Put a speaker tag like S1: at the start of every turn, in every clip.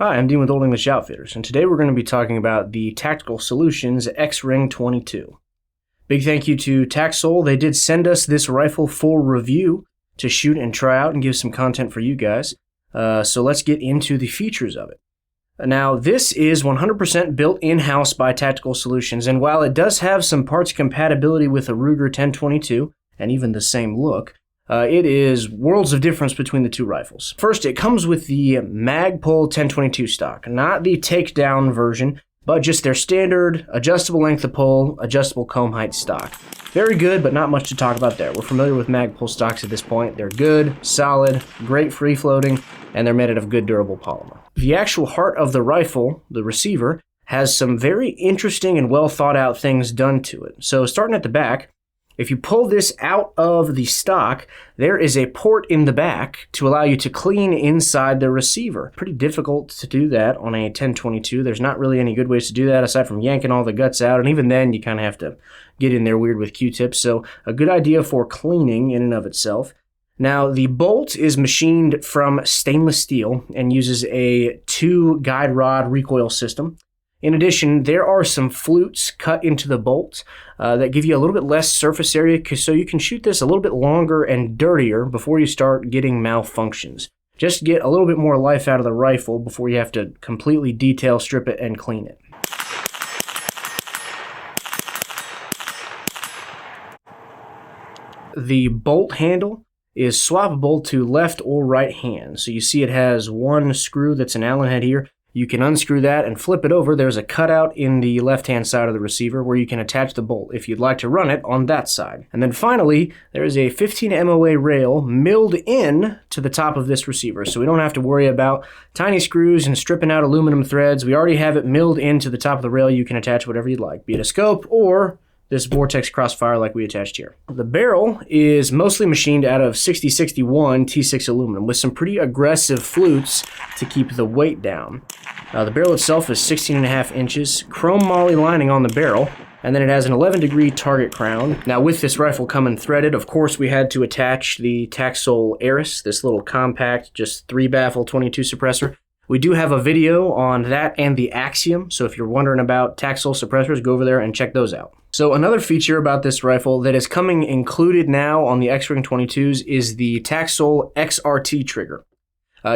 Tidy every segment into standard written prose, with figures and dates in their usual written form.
S1: Hi, I'm Dean with Old English Outfitters, and today we're going to be talking about the Tactical Solutions X-Ring 22. Big thank you to TacSol. They did send us this rifle for review to shoot and try out and give some content for you guys. So let's get into the features of it. Now, this is 100% built in-house by Tactical Solutions, and while it does have some parts compatibility with a Ruger 1022, and even the same look, it is worlds of difference between the two rifles. First, it comes with the Magpul 1022 stock, not the takedown version, but just their standard adjustable length of pull, adjustable comb height stock. Very good, but not much to talk about there. We're familiar with Magpul stocks at this point. They're good, solid, great free floating, and they're made out of good durable polymer. The actual heart of the rifle, the receiver, has some very interesting and well thought out things done to it. So starting at the back, if you pull this out of the stock, there is a port in the back to allow you to clean inside the receiver. Pretty difficult to do that on a 1022. There's not really any good ways to do that aside from yanking all the guts out, and even then you kind of have to get in there weird with Q-tips, so a good idea for cleaning in and of itself. Now, the bolt is machined from stainless steel and uses a 2 guide rod recoil system. In addition, there are some flutes cut into the bolt that give you a little bit less surface area, so you can shoot this a little bit longer and dirtier before you start getting malfunctions. Just get a little bit more life out of the rifle before you have to completely detail strip it and clean it. The bolt handle is swappable to left or right hand. So you see it has one screw that's an Allen head here. You can unscrew that and flip it over. There's a cutout in the left-hand side of the receiver where you can attach the bolt if you'd like to run it on that side. And then finally, there is a 15 MOA rail milled in to the top of this receiver, so we don't have to worry about tiny screws and stripping out aluminum threads. We already have it milled into the top of the rail. You can attach whatever you'd like, be it a scope or this Vortex crossfire like we attached here. The barrel is mostly machined out of 6061 T6 aluminum with some pretty aggressive flutes to keep the weight down. The barrel itself is 16.5 inches, chrome moly lining on the barrel, and then it has an 11-degree target crown. Now with this rifle coming threaded, of course we had to attach the TacSol Eris, this little compact, just 3-baffle 22 suppressor. We do have a video on that and the Axiom, so if you're wondering about TacSol suppressors, go over there and check those out. So another feature about this rifle that is coming included now on the X-Ring 22s is the TacSol XRT trigger.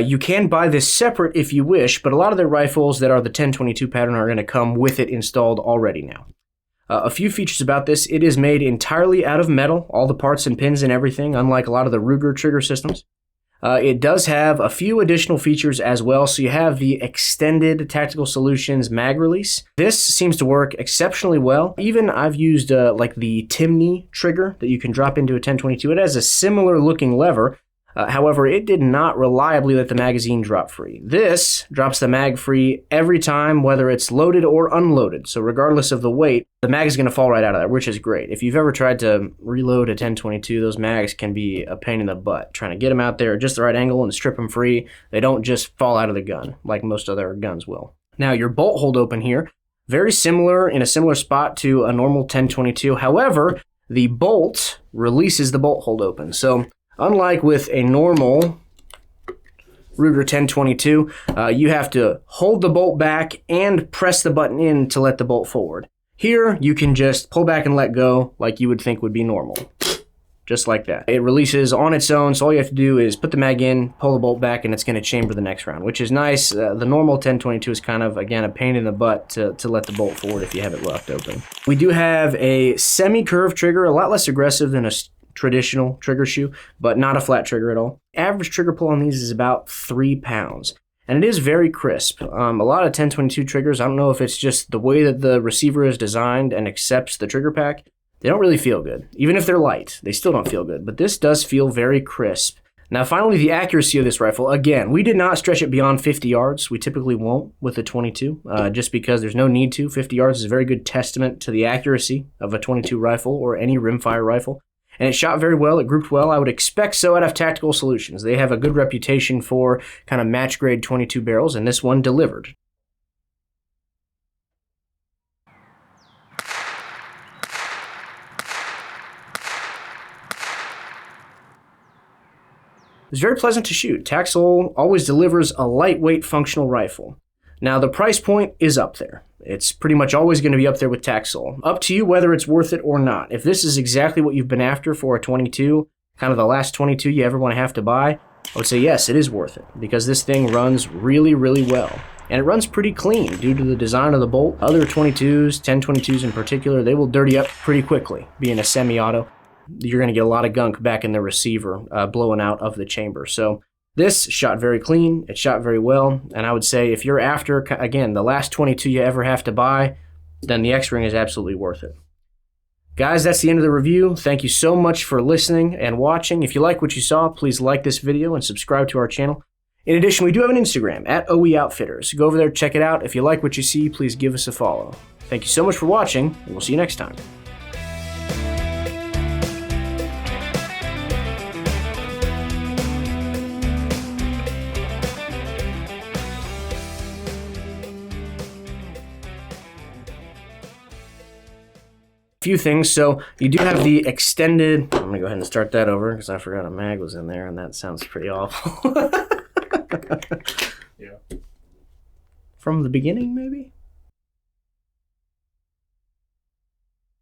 S1: You can buy this separate if you wish, but a lot of their rifles that are the 1022 pattern are going to come with it installed already now. A few features about this: it is made entirely out of metal, all the parts and pins and everything, unlike a lot of the Ruger trigger systems. It does have a few additional features as well, so you have the extended Tactical Solutions mag release. This seems to work exceptionally well. Even I've used like the Timney trigger that you can drop into a 1022. It has a similar looking lever. However, it did not reliably let the magazine drop free. This drops the mag free every time, whether it's loaded or unloaded. So regardless of the weight, the mag is going to fall right out of there, which is great. If you've ever tried to reload a 1022, those mags can be a pain in the butt. Trying to get them out there at just the right angle and strip them free, they don't just fall out of the gun like most other guns will. Now, your bolt hold open here, very similar in a similar spot to a normal 1022. However, the bolt releases the bolt hold open. So unlike with a normal Ruger 1022, you have to hold the bolt back and press the button in to let the bolt forward. Here, you can just pull back and let go like you would think would be normal. Just like that. It releases on its own, so all you have to do is put the mag in, pull the bolt back, and it's going to chamber the next round, which is nice. The normal 1022 is kind of, again, a pain in the butt to let the bolt forward if you have it left open. We do have a semi-curved trigger, a lot less aggressive than a traditional trigger shoe, but not a flat trigger at all. Average trigger pull on these is about 3 pounds, and it is very crisp. A lot of 1022 triggers, I don't know if it's just the way that the receiver is designed and accepts the trigger pack, they don't really feel good. Even if they're light, they still don't feel good, but this does feel very crisp. Now finally, the accuracy of this rifle. Again, we did not stretch it beyond 50 yards. We typically won't with a 22, just because there's no need to. 50 yards is a very good testament to the accuracy of a 22 rifle or any rimfire rifle. And it shot very well, it grouped well. I would expect so out of Tactical Solutions. They have a good reputation for kind of match grade 22 barrels, and this one delivered. It's very pleasant to shoot. Taxol always delivers a lightweight functional rifle. Now the price point is up there. It's pretty much always going to be up there with Taxol. Up to you whether it's worth it or not. If this is exactly what you've been after for a 22, kind of the last 22 you ever want to have to buy, I would say yes, it is worth it, because this thing runs really, really well. And it runs pretty clean due to the design of the bolt. Other 22s, 1022s in particular, they will dirty up pretty quickly. Being a semi-auto, you're going to get a lot of gunk back in the receiver blowing out of the chamber. So this shot very clean, it shot very well, and I would say if you're after, again, the last 22 you ever have to buy, then the X-Ring is absolutely worth it. Guys, that's the end of the review. Thank you so much for listening and watching. If you like what you saw, please like this video and subscribe to our channel. In addition, we do have an Instagram, @OEOutfitters. Go over there, check it out. If you like what you see, please give us a follow. Thank you so much for watching, and we'll see you next time. Few things. So you do have the extended, I'm gonna go ahead and start that over because I forgot a mag was in there and that sounds pretty awful.
S2: Yeah.
S1: From the beginning, maybe?